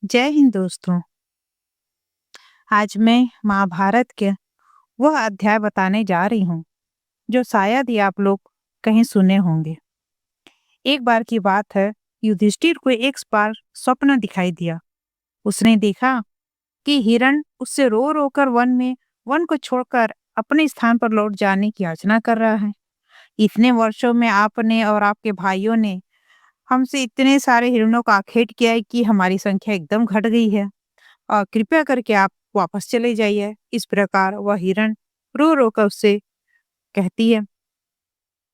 जय हिंद दोस्तों। आज मैं महाभारत के वह अध्याय बताने जा रही हूँ जो शायद ही आप लोग कहीं सुने होंगे। एक बार की बात है, युधिष्ठिर को एक बार स्वप्न दिखाई दिया। उसने देखा कि हिरण उससे रो रो कर वन को छोड़कर अपने स्थान पर लौट जाने की याचना कर रहा है। इतने वर्षों में आपने और आपके भाइयों ने हमसे इतने सारे हिरणों का आखेट किया है कि हमारी संख्या एकदम घट गई है और कृपया करके आप वापस चले जाइए। इस प्रकार वह हिरण रो रो कर उससे कहती है,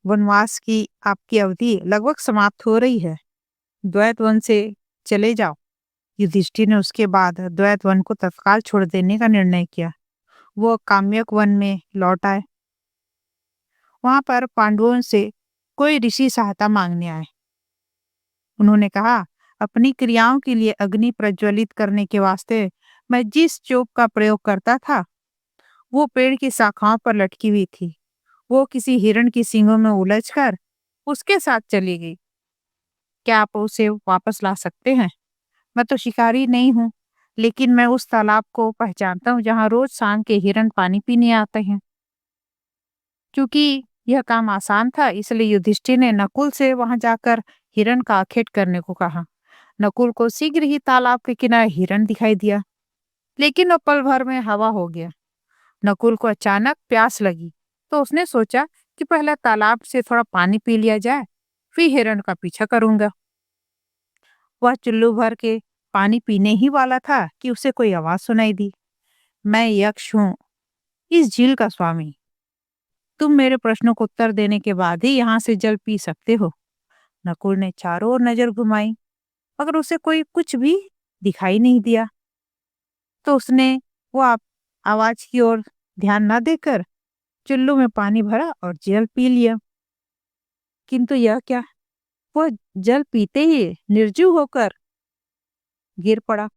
वनवास की आपकी अवधि लगभग समाप्त हो रही है, द्वैत वन से चले जाओ। युधिष्ठिर ने उसके बाद द्वैत वन को तत्काल छोड़ देने का निर्णय किया। वो काम्यक वन में लौट आए। वहां पर पांडवों से कोई ऋषि सहायता मांगने आए। उन्होंने कहा, अपनी क्रियाओं के लिए अग्नि प्रज्वलित करने के वास्ते मैं जिस चोप का प्रयोग करता था वो पेड़ की शाखाओं पर लटकी हुई थी। वो किसी हिरण की सींगों में उलझकर उसके साथ चली गई। क्या आप उसे वापस ला सकते हैं? मैं तो शिकारी नहीं हूँ, लेकिन मैं उस तालाब को पहचानता हूँ जहाँ रोज शाम के हिरण पानी पीने आते हैं। क्योंकि यह काम आसान था, इसलिए युधिष्ठिर ने नकुल से वहां जाकर हिरण का आखेट करने को कहा। नकुल को शीघ्र ही तालाब के किनारे हिरण दिखाई दिया, लेकिन वो पल भर में हवा हो गया। नकुल को अचानक प्यास लगी, तो उसने सोचा कि पहले तालाब से थोड़ा पानी पी लिया जाए, फिर हिरण का पीछा करूंगा। वह चुल्लू भर के पानी पीने ही वाला था कि उसे कोई आवाज सुनाई दी। मैं यक्ष हूँ, इस झील का स्वामी। तुम मेरे प्रश्नों को उत्तर देने के बाद ही यहाँ से जल पी सकते हो। नकुल ने चारों ओर नजर घुमाई, मगर उसे कोई कुछ भी दिखाई नहीं दिया। तो उसने वो आवाज की ओर ध्यान न देकर चुल्लू में पानी भरा और जल पी लिया। किंतु यह क्या, वह जल पीते ही निर्जीव होकर गिर पड़ा।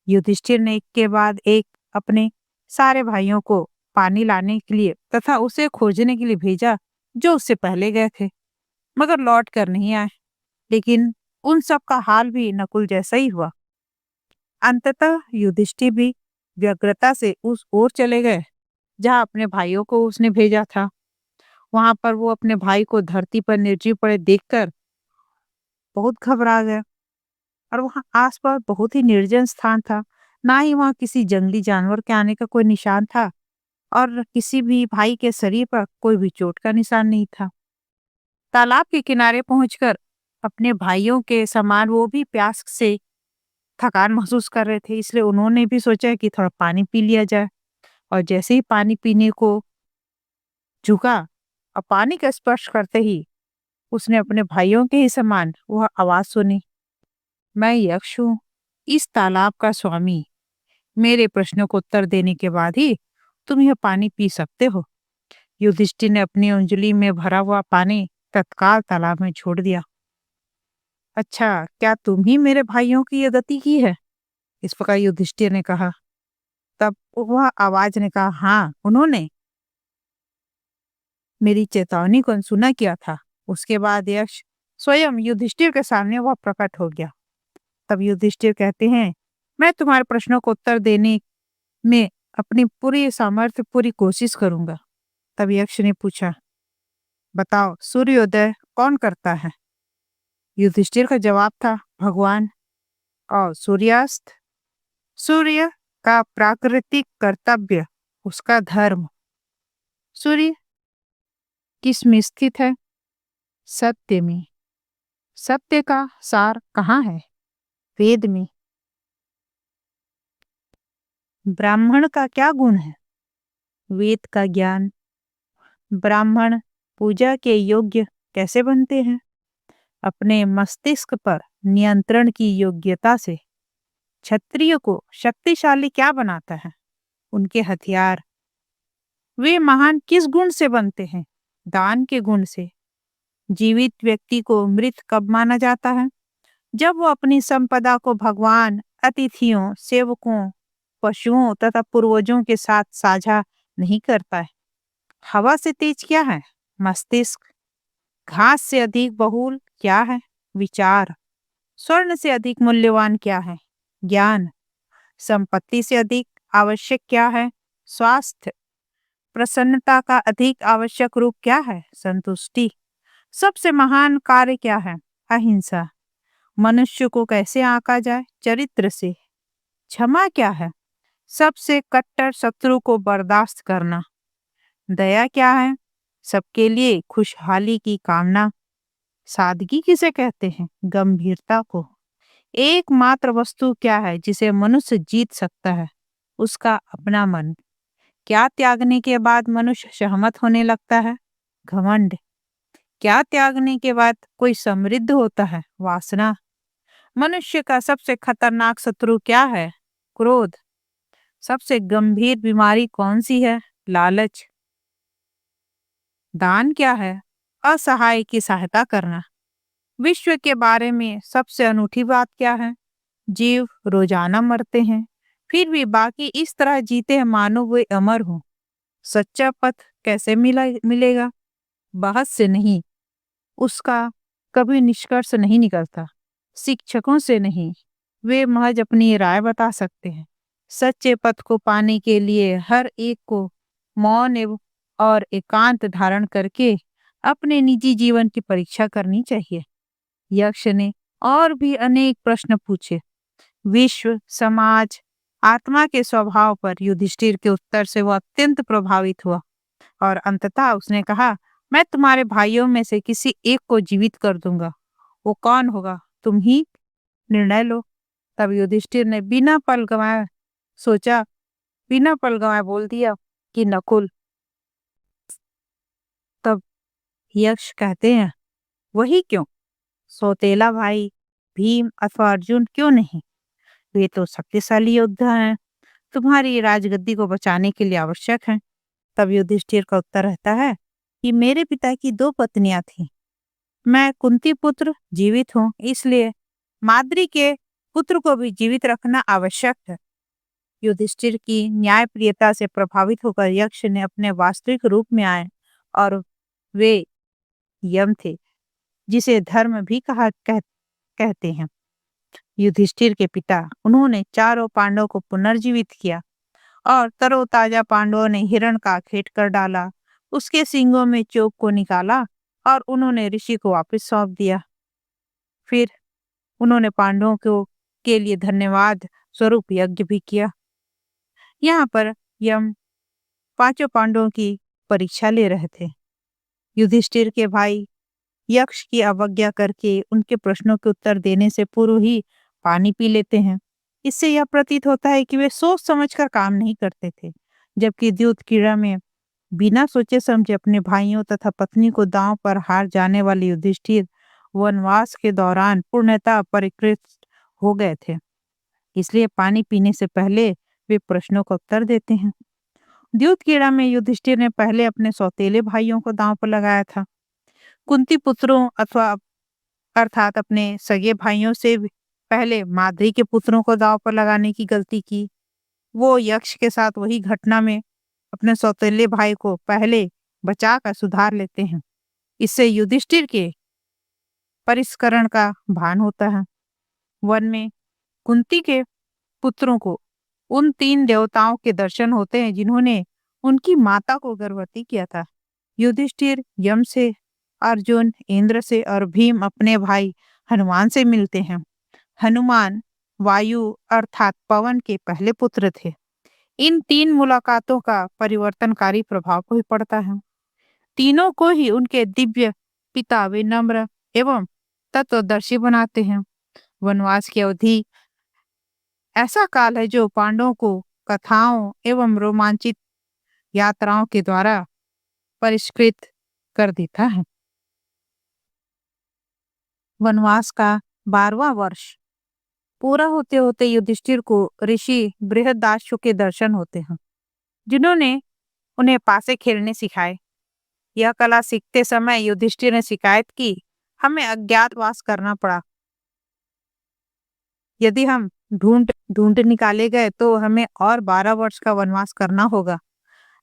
युधिष्ठिर ने एक के बाद एक अपने सारे भाइयों को पानी लाने के लिए तथा उसे खोजने के लिए भेजा जो उससे पहले गए थे, मगर लौट कर नहीं आए। लेकिन उन सब का हाल भी नकुल जैसा ही हुआ। अंततः युधिष्ठिर भी व्यग्रता से उस ओर चले गए जहाँ अपने भाइयों को उसने भेजा था। वहां पर वो अपने भाई को धरती पर निर्जीव पड़े देखकर बहुत घबरा गए। और वहां आसपास बहुत ही निर्जन स्थान था। ना ही वहां किसी जंगली जानवर के आने का कोई निशान था और किसी भी भाई के शरीर पर कोई भी चोट का निशान नहीं था। तालाब के किनारे पहुंचकर अपने भाइयों के समान वो भी प्यास से थकान महसूस कर रहे थे, इसलिए उन्होंने भी सोचा कि थोड़ा पानी पी लिया जाए। और जैसे ही पानी पीने को झुका और पानी का स्पर्श करते ही उसने अपने भाइयों के ही समान वह आवाज सुनी, मैं यक्ष हूँ, इस तालाब का स्वामी। मेरे प्रश्नों को उत्तर देने के बाद ही तुम यह पानी पी सकते हो। युधिष्ठिर ने अपनी अंजलि में भरा हुआ पानी तत्काल तालाब में छोड़ दिया। अच्छा, क्या तुम ही मेरे भाइयों की ये गति की है? इस प्रकार युधिष्ठिर ने कहा। तब वह आवाज ने कहा, हाँ, उन्होंने मेरी चेतावनी को अनसुना किया था। उसके बाद यक्ष स्वयं युधिष्ठिर के सामने वह प्रकट हो गया। तब युधिष्ठिर कहते हैं, मैं तुम्हारे प्रश्नों को उत्तर देने में अपनी पूरी सामर्थ्य पूरी कोशिश करूंगा। तब यक्ष ने पूछा, बताओ, सूर्योदय कौन करता है? युधिष्ठिर का जवाब था, भगवान। और सूर्यास्त? सूर्य का प्राकृतिक कर्तव्य, उसका धर्म। सूर्य किस में स्थित है? सत्य में। सत्य का सार कहाँ है? वेद में। ब्राह्मण का क्या गुण है? वेद का ज्ञान। ब्राह्मण पूजा के योग्य कैसे बनते हैं? अपने मस्तिष्क पर नियंत्रण की योग्यता से। क्षत्रिय को शक्तिशाली क्या बनाता है? उनके हथियार। वे महान किस गुण से बनते हैं? दान के गुण से। जीवित व्यक्ति को मृत कब माना जाता है? जब वो अपनी संपदा को भगवान, अतिथियों, सेवकों, पशुओं तथा पूर्वजों के साथ साझा नहीं करता है। हवा से तेज क्या है? मस्तिष्क। घास से अधिक बहुल क्या है? विचार। स्वर्ण से अधिक मूल्यवान क्या है? ज्ञान। संपत्ति से अधिक आवश्यक क्या है? स्वास्थ्य। प्रसन्नता का अधिक आवश्यक रूप क्या है? संतुष्टि। सबसे महान कार्य क्या है? अहिंसा। मनुष्य को कैसे आंका जाए? चरित्र से। क्षमा क्या है? सबसे कट्टर शत्रु को बर्दाश्त करना। दया क्या है? सबके लिए खुशहाली की कामना। सादगी किसे कहते हैं? गंभीरता को। एकमात्र वस्तु क्या है जिसे मनुष्य जीत सकता है? उसका अपना मन। क्या त्यागने के बाद मनुष्य सहमत होने लगता है? घमंड। क्या त्यागने के बाद कोई समृद्ध होता है? वासना। मनुष्य का सबसे खतरनाक शत्रु क्या है? क्रोध। सबसे गंभीर बीमारी कौन सी है? लालच। दान क्या है? असहाय की सहायता करना। विश्व के बारे में सबसे अनूठी बात क्या है? जीव रोजाना मरते हैं, फिर भी बाकी इस तरह जीते हैं मानो वे अमर हों। सच्चा पथ कैसे मिलेगा? बहस से नहीं, उसका कभी निष्कर्ष नहीं निकलता। शिक्षकों से नहीं, वे महज अपनी राय बता सकते हैं। सच्चे पथ को पाने के लिए हर एक को मौन और एकांत धारण करके अपने निजी जीवन की परीक्षा करनी चाहिए। यक्ष ने और भी अनेक प्रश्न पूछे। विश्व, समाज, आत्मा के स्वभाव पर युधिष्ठिर के उत्तर से वह अत्यंत प्रभावित हुआ और अंततः उसने कहा, मैं तुम्हारे भाइयों में से किसी एक को जीवित कर दूंगा। वो कौन होगा? तुम ही निर्णय लो। तब युधिष्ठिर ने बिना पल गवाए बोल दिया कि नकुल। तब यक्ष कहते हैं, वही क्यों? सौतेला भाई भीम अथवा अर्जुन क्यों नहीं? वे तो शक्तिशाली योद्धा हैं, तुम्हारी राजगद्दी को बचाने के लिए आवश्यक हैं। तब युधिष्ठिर का उत्तर रहता है कि मेरे पिता की 2 पत्नियां थीं। मैं कुंती पुत्र जीवित हूँ, इसलिए माद्री के पुत्र को भी जीवित रखना आवश्यक है। युधिष्ठिर की न्यायप्रियता से प्रभावित होकर यक्ष ने अपने वास्तविक रूप में आए और वे यम थे, जिसे धर्म भी कहते हैं। युधिष्ठिर के पिता, उन्होंने चारों पांडवों को पुनर्जीवित किया और तरोताजा पांडवों ने हिरण का खेत कर डाला, उसके सींगों में चोक को निकाला और उन्होंने ऋषि को वापस सौंप दिया। फिर उन्होंने पांडवों को के लिए धन्यवाद स्वरूप यज्ञ भी किया। यहाँ पर यम पांचों पांडवों की परीक्षा ले रहे थे। युधिष्ठिर के भाई यक्ष की अवज्ञा करके उनके प्रश्नों के उत्तर देने से पूर्व ही पानी पी लेते हैं। इससे यह प्रतीत होता है कि वे सोच समझकर काम नहीं करते थे, जबकि द्यूत क्रीड़ा में बिना सोचे समझे अपने भाइयों तथा पत्नी को दांव पर हार जाने वाले युधिष्ठिर वनवास के दौरान पूर्णतः परिष्कृत हो गए थे। इसलिए पानी पीने से पहले वे प्रश्नों का उत्तर देते हैं। द्यूत क्रीड़ा में युधिष्ठिर ने पहले अपने सौतेले भाइयों को दांव पर लगाया था। कुंती पुत्रों अथवा अर्थात अपने सगे भाइयों से पहले माद्री के पुत्रों को दांव पर लगाने की गलती की। वो यक्ष के साथ वही घटना में अपने सौतेले भाई को पहले बचा कर सुधार लेते हैं। इससे युधिष्ठिर के परिष्करण का भान होता है। वन में कुंती के पुत्रों को उन 3 देवताओं के दर्शन होते हैं जिन्होंने उनकी माता को गर्भवती किया था। युधिष्ठिर यम से, अर्जुन इंद्र से और भीम अपने भाई हनुमान से मिलते हैं। हनुमान वायु अर्थात पवन के पहले पुत्र थे। इन 3 मुलाकातों का परिवर्तनकारी प्रभाव भी पड़ता है। तीनों को ही उनके दिव्य पिता विनम्र एवं तत्वदर्शी बनाते हैं। वनवास की अवधि ऐसा काल है जो पांडवों को कथाओं एवं रोमांचित यात्राओं के द्वारा परिष्कृत कर देता है। वनवास का 12वां वर्ष पूरा होते होते युधिष्ठिर को ऋषि बृहदाश्व के दर्शन होते हैं, जिन्होंने उन्हें पासे खेलने सिखाए। यह कला सीखते समय युधिष्ठिर ने शिकायत की, हमें अज्ञातवास करना पड़ा। यदि हम ढूंढ ढूंढ निकाले गए तो हमें और 12 वर्ष का वनवास करना होगा।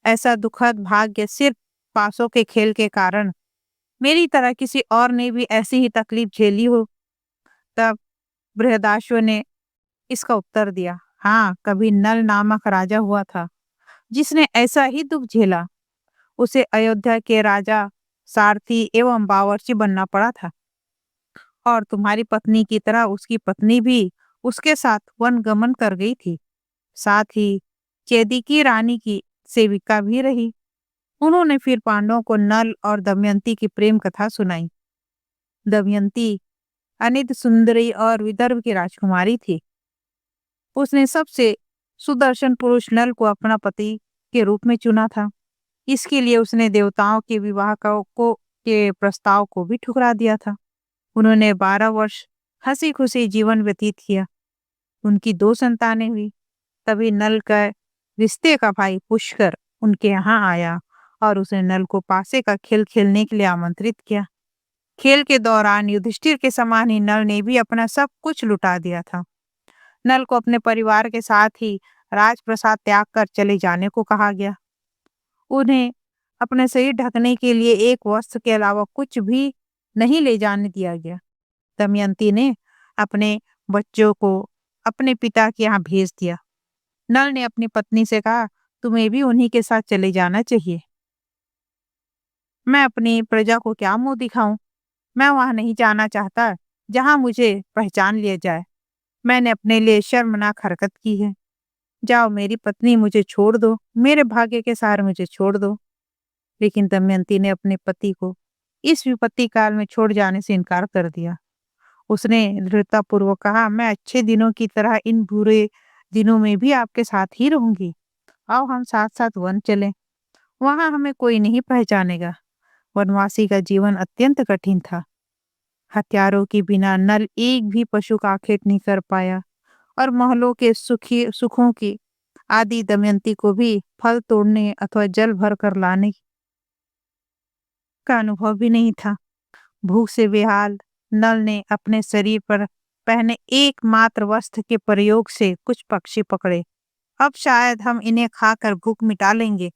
ऐसा दुखद भाग्य सिर्फ पासों के खेल के कारण मेरी तरह किसी और ने भी ऐसी ही तकलीफ झेली हो। तब बृहदाश्व ने इसका उत्तर दिया, हाँ, कभी नल नामक राजा हुआ था, जिसने ऐसा ही दुख झेला। उसे अयोध्या के राजा, सारथी एवं बावर्ची बनना पड़ा था। और तुम्हारी पत्नी की तरह उसकी पत्नी भी उसके साथ वन गमन कर गई थी। साथ ही चेदी की रानी की सेविका भी रही। उन्होंने फिर पांडवों को नल और दमयंती की प्रेम कथा सुनाई। दमयंती अनित सुंदरी और विदर्भ की राजकुमारी थी। उसने सबसे सुदर्शन पुरुष नल को अपना पति के रूप में चुना था। इसके लिए उसने देवताओं के विवाह के प्रस्ताव को भी ठुकरा दिया था। उन्होंने 12 वर्ष हंसी खुशी जीवन व्यतीत किया। उनकी 2 संतानें हुई। तभी नल का रिश्ते का भाई पुष्कर उनके यहाँ आया और उसने नल को पासे का खेल खेलने के लिए आमंत्रित किया। खेल के दौरान युधिष्ठिर के समान ही नल ने भी अपना सब कुछ लुटा दिया था। नल को अपने परिवार के साथ ही राजप्रसाद त्याग कर चले जाने को कहा गया। उन्हें अपने शरीर ढकने के लिए एक वस्त्र के अलावा कुछ भी नहीं ले जाने दिया गया। दमयंती ने अपने बच्चों को अपने पिता के यहाँ भेज दिया। नल ने अपनी पत्नी से कहा, तुम्हें भी उन्हीं के साथ चले जाना चाहिए। मैं अपनी प्रजा को क्या मुंह दिखाऊं? मैं वहां नहीं जाना चाहता जहां मुझे पहचान लिया जाए। मैंने अपने लिए शर्मनाक हरकत की है। जाओ, मेरी पत्नी, मुझे छोड़ दो, मेरे भाग्य के सहारे मुझे छोड़ दो। लेकिन दमयंती ने अपने पति को इस विपत्ति काल में छोड़ जाने से इनकार कर दिया। उसने दृढ़तापूर्वक कहा, मैं अच्छे दिनों की तरह इन बुरे दिनों में भी आपके साथ ही रहूंगी। आओ हम साथ साथ वन चलें। वहां हमें कोई नहीं पहचानेगा। वनवासी का जीवन अत्यंत कठिन था। हथियारों के बिना नल एक भी पशु का आखेट नहीं कर पाया और महलों के सुखों की आदि दमयंती को भी फल तोड़ने अथवा जल भर कर लाने का अनुभव भी नहीं था। भूख से बेहाल नल ने अपने शरीर पर पहने एकमात्र वस्त्र के प्रयोग से कुछ पक्षी पकड़े। अब शायद हम इन्हें खाकर भूख मिटा लेंगे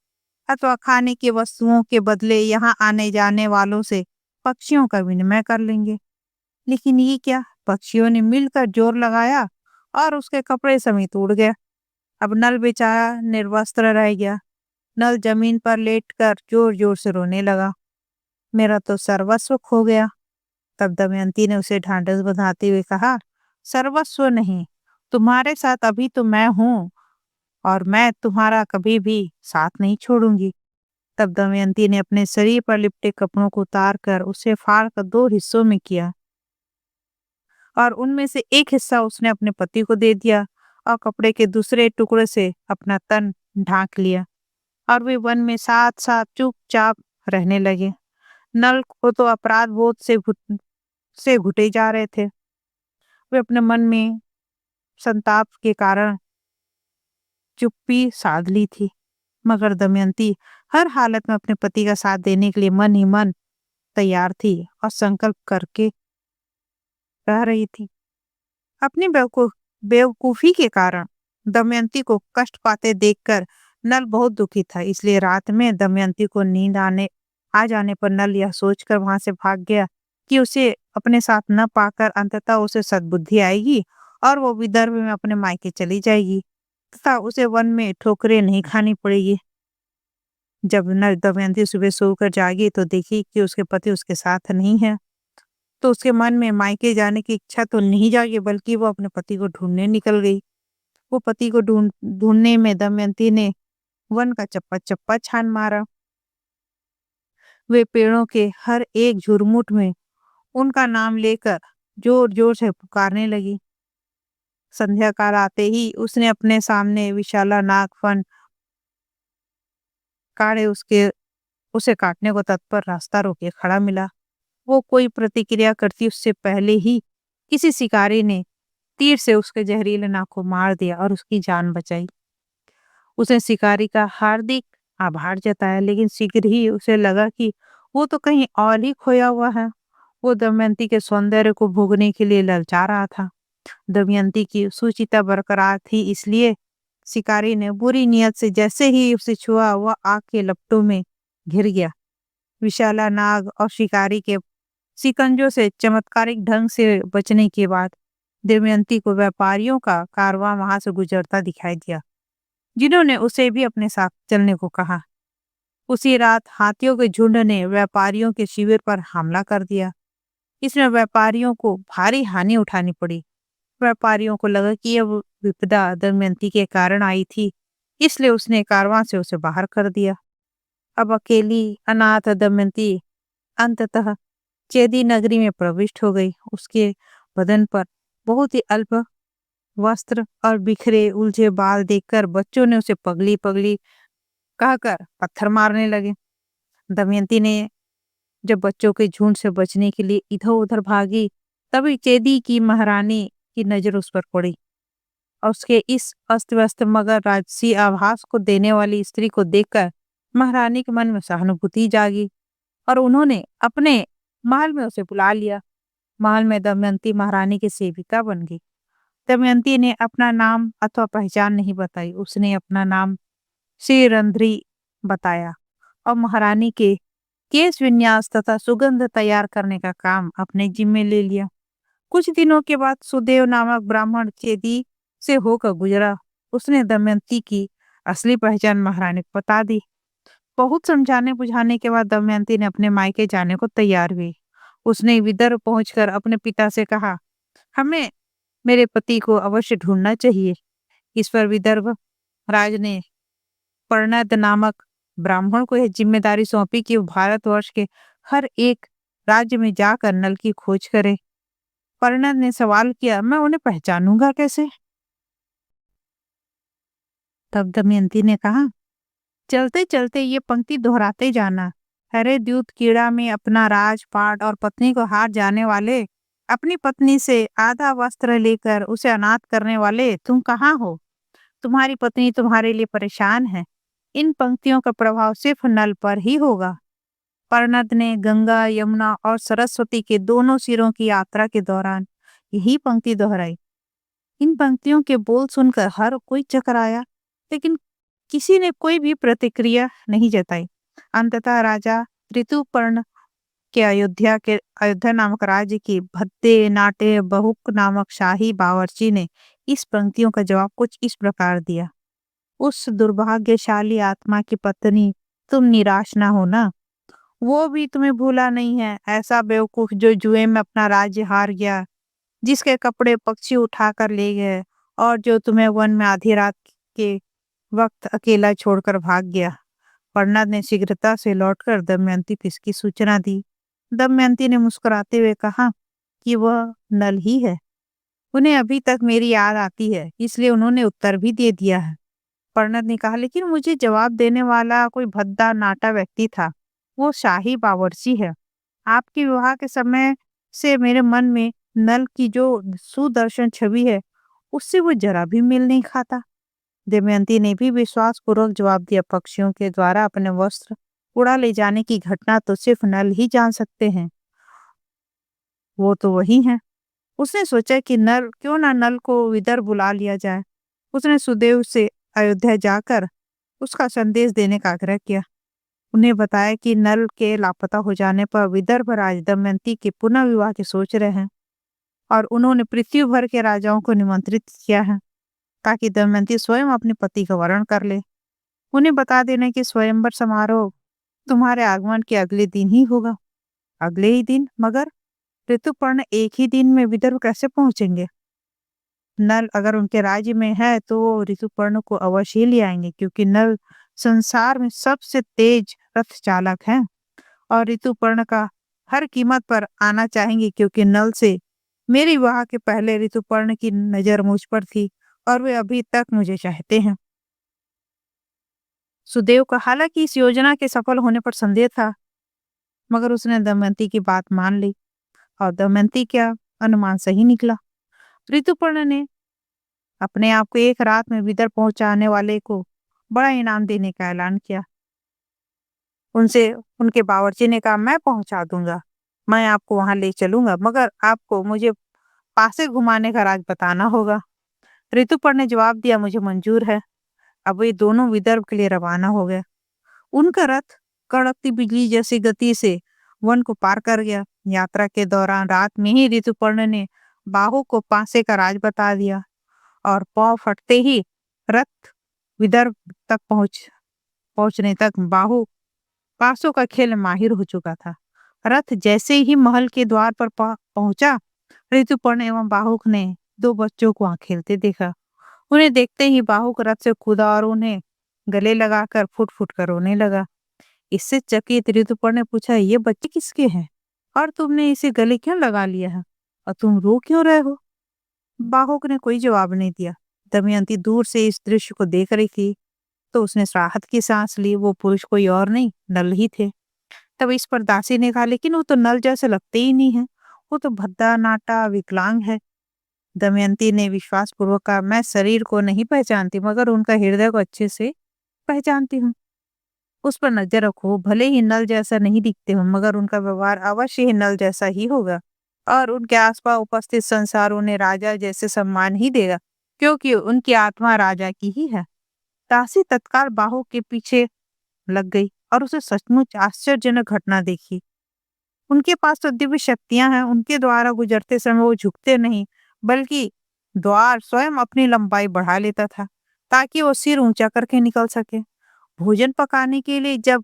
अथवा खाने की वस्तुओं के बदले यहाँ आने जाने वालों से पक्षियों का विनिमय कर लेंगे। लेकिन ये क्या, पक्षियों ने मिलकर जोर लगाया और उसके कपड़े समेत उड़ गया। अब नल बेचारा निर्वस्त्र रह गया। नल जमीन पर लेटकर जोर जोर से रोने लगा, मेरा तो सर्वस्व खो गया। तब दमयंती ने उसे ढांढस बंधाते हुए कहा, सर्वस्व नहीं, तुम्हारे साथ अभी तो मैं हूँ और मैं तुम्हारा कभी भी साथ नहीं छोड़ूंगी। तब दमयंती ने अपने शरीर पर लिपटे कपड़ों को उतार कर उसे फाड़ कर 2 हिस्सों में किया और उनमें से एक हिस्सा उसने अपने पति को दे दिया और कपड़े के दूसरे टुकड़े से अपना तन ढांक लिया और वे वन में साथ साथ चुपचाप रहने लगे। नल को तो अपराध बोध से घुटे जा रहे थे। वे अपने मन में संताप के कारण चुप्पी साध ली थी। मगर दमयंती हर हालत में अपने पति का साथ देने के लिए मन ही मन तैयार थी और संकल्प करके रह रही थी। अपनी बेवकूफी के कारण दमयंती को कष्ट पाते देखकर नल बहुत दुखी था। इसलिए रात में दमयंती को नींद आ जाने पर नल यह सोचकर वहां से भाग गया कि उसे अपने साथ न पाकर अंततः उसे सद्बुद्धि आएगी और वो विदर्भ में अपने मायके चली जाएगी तथा उसे वन में ठोकरें नहीं खानी पड़ेगी। जब नल दमयंती सुबह सोकर जागी तो देखी कि उसके पति उसके साथ नहीं है। तो उसके मन में मायके जाने की इच्छा तो नहीं जागी, बल्कि वो अपने पति को ढूंढने निकल गई। वो पति को ढूंढने में दमयंती ने वन का चप्पा चप्पा छान मारा। वे पेड़ों के हर एक झुरमुट में उनका नाम लेकर जोर जोर से पुकारने लगी। संध्या काल आते ही उसने अपने सामने विशाला नाग फन काढ़े उसे काटने को तत्पर रास्ता रोके खड़ा मिला। वो कोई प्रतिक्रिया करती उससे पहले ही किसी शिकारी ने तीर से उसके जहरीले नाक को मार दिया और उसकी जान बचाई। उसने शिकारी का हार्दिक आभार जताया, लेकिन शीघ्र ही उसे लगा कि वो तो कहीं और ही खोया हुआ है। वो दमयंती के सौंदर्य को भोगने के लिए ललचा रहा था। दमयंती की सुचिता बरकरार थी, इसलिए शिकारी ने बुरी नियत से जैसे ही उसे छुआ वह आग के लपटों में घिर गया। विशाला नाग और शिकारी के शिकंजों से चमत्कारिक ढंग से बचने के बाद दमयंती को व्यापारियों का कारवां वहां से गुजरता दिखाई दिया, जिन्होंने उसे भी अपने साथ चलने को कहा। उसी रात हाथियों के झुंड ने व्यापारियों के शिविर पर हमला कर दिया। इसमें व्यापारियों को भारी हानि उठानी पड़ी। व्यापारियों को लगा कि यह विपदा दमयंती के कारण आई थी, इसलिए उसने कारवां से उसे बाहर कर दिया। अब अकेली अनाथ दमयंती अंततः चेदी नगरी में प्रविष्ट हो गई। उसके बदन पर बहुत ही अल्प वस्त्र और बिखरे उलझे बाल देखकर बच्चों ने उसे पगली पगली कहकर पत्थर मारने लगे। दमयंती ने जब बच्चों के झुंड से बचने के लिए इधर उधर भागी, तभी चेदी की महारानी की नजर उस पर पड़ी और उसके इस अस्त व्यस्त मगर राजसी आभास को देने वाली स्त्री को देखकर महारानी के मन में सहानुभूति जागी और उन्होंने अपने महल में उसे बुला लिया। महल में दमयंती महारानी की सेविका बन गई। दमयंती ने अपना नाम अथवा पहचान नहीं बताई। उसने अपना नाम श्रीरंध्री बताया और महारानी के केश विन्यास तथा सुगंध तैयार करने का काम अपने जिम्मे ले लिया। कुछ दिनों के बाद सुदेव नामक ब्राह्मण चेदी से होकर गुजरा। उसने दमयंती की असली पहचान महारानी को बता दी। बहुत समझाने बुझाने के बाद दमयंती ने अपने मायके जाने को तैयार हुई। उसने विदर्भ पहुंचकर अपने पिता से कहा, हमें मेरे पति को अवश्य ढूंढना चाहिए। इस पर विदर्भ राज ने पर्णद नामक ब्राह्मण को यह जिम्मेदारी सौंपी कि वो भारतवर्ष के हर एक राज्य में जाकर नल की खोज करे। पर्णद ने सवाल किया, मैं उन्हें पहचानूंगा कैसे? तब दमयंती ने कहा, चलते चलते ये पंक्ति दोहराते जाना। हरे द्यूत कीड़ा में अपना राजपाट और पत्नी को हार जाने वाले, अपनी पत्नी से आधा वस्त्र लेकर उसे अनाथ करने वाले, तुम कहाँ हो? तुम्हारी पत्नी तुम्हारे लिए परेशान है। इन पंक्तियों का प्रभाव सिर्फ नल पर ही होगा। पर्णद ने गंगा, यमुना और सरस्वती के दोनों सिरों की यात्रा के दौरान यही पंक्ति दोहराई। इन पंक्तियों के बोल सुनकर हर कोई चकराया, लेकिन किसी ने कोई भी प्रतिक्रिया नहीं जताई। अंततः राजा ऋतुपर्ण के अयोध्या नामक राज्य की भद्दे नाटे बहुक नामक शाही बावर्ची ने इस पंक्तियों का जवाब कुछ इस प्रकार दिया। उस दुर्भाग्यशाली आत्मा की पत्नी, तुम निराश ना होना। वो भी तुम्हें भूला नहीं है। ऐसा बेवकूफ जो जुए में अपना राज्य हार गया, जिसके कपड़े पक्षी उठा कर ले गए और जो तुम्हें वन में आधी रात के वक्त अकेला छोड़कर भाग गया। पर्णद ने शीघ्रता से लौटकर दमयंती को इसकी सूचना दी। दमयंती ने मुस्कुराते हुए कहा कि वह नल ही है। उन्हें अभी तक मेरी याद आती है, इसलिए उन्होंने उत्तर भी दे दिया है। पर्णद ने कहा, लेकिन मुझे जवाब देने वाला कोई भद्दा नाटा व्यक्ति था। वो शाही बावर्ची है। आपके विवाह के समय से मेरे मन में नल की जो सुदर्शन छवि है, उससे वो जरा भी मेल नहीं खाता। दमयंती ने भी विश्वास पूर्वक जवाब दिया, पक्षियों के द्वारा अपने वस्त्र उड़ा ले जाने की घटना तो सिर्फ नल ही जान सकते हैं। वो तो वही हैं। उसने सोचा कि नल को विदर्भ बुला लिया जाए। उसने सुदेव से अयोध्या जाकर उसका संदेश देने का आग्रह किया। उन्हें बताया कि नल के लापता हो जाने पर विदर्भ राज दमयंती के पुनः विवाह की सोच रहे हैं और उन्होंने पृथ्वी भर के राजाओं को निमंत्रित किया है ताकि दमयंती स्वयं अपने पति का वरण कर ले। उन्हें बता देना कि स्वयंवर समारोह तुम्हारे आगमन के अगले दिन ही होगा। अगले ही दिन? मगर ऋतुपर्ण एक ही दिन में विदर्भ कैसे पहुंचेंगे? नल अगर उनके राज्य में है तो वो ऋतुपर्ण को अवश्य ही ले आएंगे, क्योंकि नल संसार में सबसे तेज रथ चालक है और ऋतुपर्ण का हर कीमत पर आना चाहेंगे, क्योंकि नल से मेरे विवाह के पहले ऋतुपर्ण की नजर मुझ पर थी और वे अभी तक मुझे चाहते हैं। सुदेव का हालांकि इस योजना के सफल होने पर संदेह था, मगर उसने दमयंती की बात मान ली और दमयंती का अनुमान सही निकला। ऋतुपर्ण ने अपने आप को एक रात में विदर्भ पहुंचाने वाले को बड़ा इनाम देने का ऐलान किया। उनसे उनके बावर्ची ने कहा, मैं पहुंचा दूंगा, मैं आपको वहां ले चलूंगा, मगर आपको मुझे पासे घुमाने का राज बताना होगा। ऋतुपर्ण ने जवाब दिया, मुझे मंजूर है। अब वे दोनों विदर्भ के लिए रवाना हो गए। उनका रथ कड़कती बिजली जैसी गति से वन को पार कर गया। यात्रा के दौरान रात में ही ऋतुपर्ण ने बाहु को पासे का राज बता दिया और पाँव फटते ही रथ विदर्भ तक पहुंचने तक बाहु पासों का खेल माहिर हो चुका था। रथ जैसे ही महल के द्वार पर पहुंचा, ऋतुपर्ण एवं बाहुक ने दो बच्चों को वहां खेलते देखा। उन्हें देखते ही बाहुक रथ से कूदा और उन्हें गले लगाकर फुट फुट कर रोने लगा। इससे चकित ऋतुपर्ण ने पूछा, ये बच्चे किसके हैं और तुमने इसे गले क्यों लगा लिया है और तुम रो क्यों रहे हो? बाहुक ने कोई जवाब नहीं दिया। दमयंती दूर से इस दृश्य को देख रही थी तो उसने राहत की सांस ली। वो पुरुष कोई और नहीं, नल ही थे। तब इस पर दासी ने कहा, लेकिन वो तो नल जैसे लगते ही नहीं है, वो तो भद्दा नाटा विकलांग है। दमयंती ने विश्वास पूर्वक कहा, मैं शरीर को नहीं पहचानती मगर उनका हृदय को अच्छे से पहचानती हूँ। उस पर नजर रखो, भले ही नल जैसा नहीं दिखते हो मगर उनका व्यवहार अवश्य ही नल जैसा ही होगा और उनके आसपास उपस्थित संसार उन्हें राजा जैसे सम्मान ही देगा क्योंकि उनकी आत्मा राजा की ही है। दासी तत्काल बाहु के पीछे लग गई और उसे सचमुच आश्चर्यजनक घटना देखी। उनके पास तो दिव्य शक्तियां हैं। उनके द्वारा गुजरते समय वो झुकते नहीं बल्कि द्वार स्वयं अपनी लंबाई बढ़ा लेता था ताकि वो सिर ऊंचा करके निकल सके। भोजन पकाने के लिए जब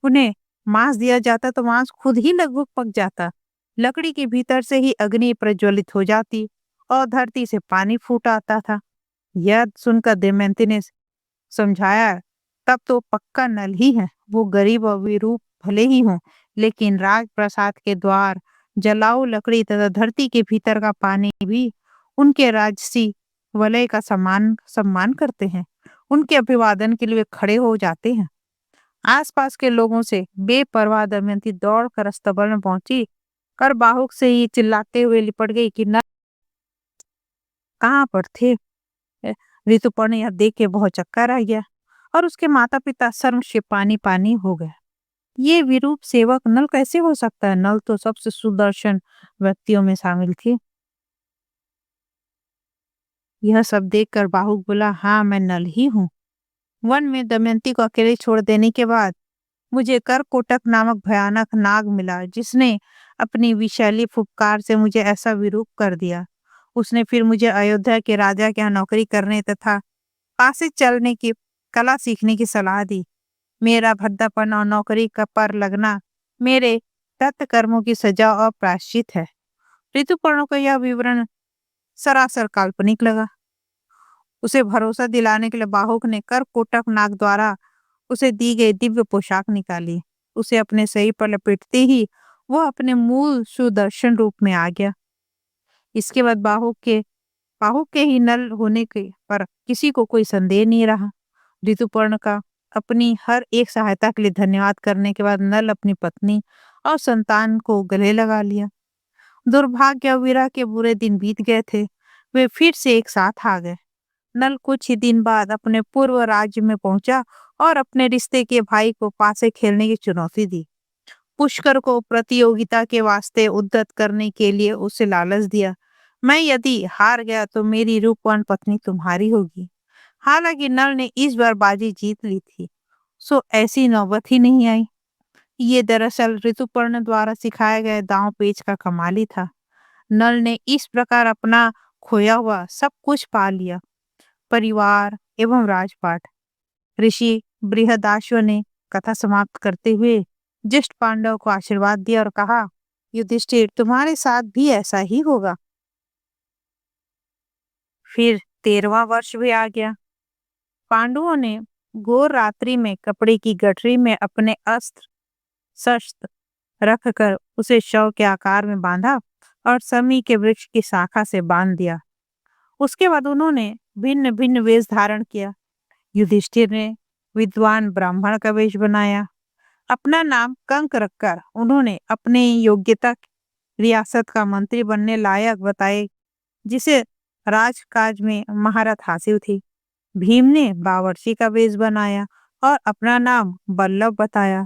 उन्हें मांस दिया जाता तो मांस खुद ही लगभग पक जाता। लकड़ी के भीतर से ही अग्नि प्रज्वलित हो जाती और धरती से पानी फूट आता था। यह सुनकर दमयंती ने समझाया, तब तो पक्का नल ही है। वो गरीब और विरूप भले ही हों लेकिन राजप्रसाद के द्वार, जलाऊ लकड़ी तथा धरती के भीतर का पानी भी उनके राजसी वलय का सम्मान सम्मान करते हैं। उनके अभिवादन के लिए वे खड़े हो जाते हैं। आसपास के लोगों से बेपरवाह दमयंती दौड़ कर अस्तबल में पहुंची कर बाहुक से ही चिल्लाते हुए लिपट गई कि नल कहाँ पर थे। ऋतुपर्ण यह देख के बहुत चक्कर आ गया और उसके माता पिता शर्म से पानी पानी हो गए। ये विरूप सेवक नल कैसे हो सकता है? नल तो सबसे सुदर्शन व्यक्तियों में शामिल थी। यह सब देखकर बाहुक बोला, हाँ मैं नल ही हूँ। वन में दमयंती को अकेले छोड़ देने के बाद मुझे करकोटक नामक भयानक नाग मिला जिसने अपनी विषैली फुफकार से मुझे ऐसा विरूप कर दिया। उसने फिर मुझे अयोध्या के राजा के यहाँ नौकरी करने तथा पासे चलने की कला सीखने की सलाह दी। मेरा भद्दापन और नौकरी का पर लगना मेरे तत्त कर्मों की सजा और प्रायश्चित है। ऋतुपर्ण को यह विवरण सरासर काल्पनिक लगा। उसे भरोसा दिलाने के लिए बाहुक ने करकोटक नाग द्वारा उसे दी गई दिव्य पोशाक निकाली। उसे अपने शरीर पर लपेटते ही वह अपने मूल सुदर्शन रूप में आ गया। इसके बाद बाहुक के ही नल होने के पर किसी को कोई संदेह नहीं रहा। ऋतुपर्ण का अपनी हर एक सहायता के लिए धन्यवाद करने के बाद नल अपनी पत्नी और संतान को गले लगा लिया। दुर्भाग्य और विरह के बुरे दिन बीत गए थे। वे फिर से एक साथ आ गए। नल कुछ ही दिन बाद अपने पूर्व राज्य में पहुंचा और अपने रिश्ते के भाई को पासे खेलने की चुनौती दी। पुष्कर को प्रतियोगिता के वास्ते उद्यत करने के लिए उसे लालच दिया, मैं यदि हार गया तो मेरी रूपवान पत्नी तुम्हारी होगी। हालांकि नल ने इस बार बाजी जीत ली थी, सो ऐसी नौबत ही नहीं आई। ये दरअसल ऋतुपर्ण द्वारा सिखाए गए दांव पेच का कमाल ही था। नल ने इस प्रकार अपना खोया हुआ सब कुछ पा लिया, परिवार एवं राजपाट। ऋषि बृहदाश्व ने कथा समाप्त करते हुए ज्येष्ठ पांडव को आशीर्वाद दिया और कहा, युधिष्ठिर तुम्हारे साथ भी ऐसा ही होगा। फिर 13वां वर्ष भी आ गया। पांडवों ने घोर रात्रि में कपड़े की गठरी में अपने अस्त्र शस्त्र रखकर उसे शव के आकार में बांधा और समी के वृक्ष की शाखा से बांध दिया। उसके बाद उन्होंने भिन्न भिन्न वेश धारण किया। युधिष्ठिर ने विद्वान ब्राह्मण का वेश बनाया। अपना नाम कंक रखकर उन्होंने अपने योग्यता रियासत का मंत्री बनने लायक बताए, जिसे राजकाज में महारत हासिल थी। भीम ने बावर्ची का वेश बनाया और अपना नाम बल्लभ बताया।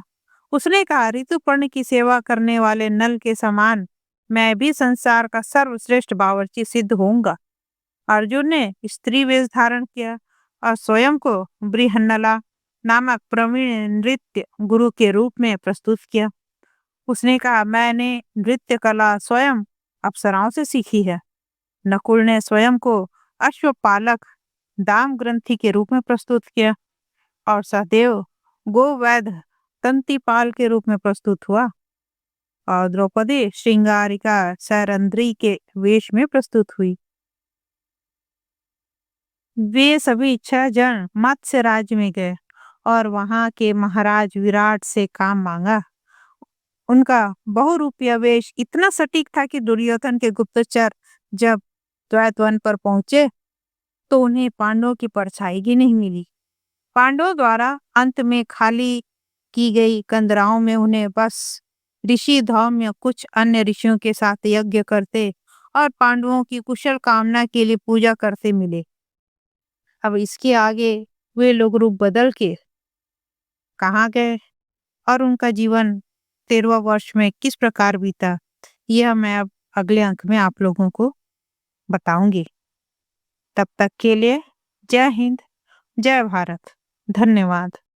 उसने कहा, ऋतुपर्ण की सेवा करने वाले नल के समान मैं भी संसार का सर्वश्रेष्ठ बावर्ची सिद्ध होऊंगा। अर्जुन ने स्त्री वेश धारण किया और स्वयं को बृहन्नला नामक प्रवीण नृत्य गुरु के रूप में प्रस्तुत किया। उसने कहा, मैंने नृत्य कला स्वयं अप्सराओं से सीखी है। नकुल ने स्वयं को अश्वपालक दाम ग्रंथि के रूप में प्रस्तुत किया और सहदेव गोवैध तंतीपाल के रूप में प्रस्तुत हुआ और द्रौपदी श्रृंगारिका सैरंध्री के वेश में प्रस्तुत हुई। वे सभी 6 जन मत्स्य राज्य में गए और वहां के महाराज विराट से काम मांगा। उनका बहुरूपिया वेश इतना सटीक था कि दुर्योधन के गुप्तचर जब द्वैतवन पर पहुंचे तो उन्हें पांडवों की परछाई भी नहीं मिली। पांडवों द्वारा अंत में खाली की गई कंदराओं में उन्हें बस ऋषि धौम्य कुछ अन्य ऋषियों के साथ यज्ञ करते और पांडवों की कुशल कामना के लिए पूजा करते मिले। अब इसके आगे वे लोग रूप बदल के कहाँ गए और उनका जीवन 13वां वर्ष में किस प्रकार बीता, यह मैं अब अगले अंक में आप लोगों को बताऊंगी। तब तक के लिए जय हिंद, जय भारत, धन्यवाद।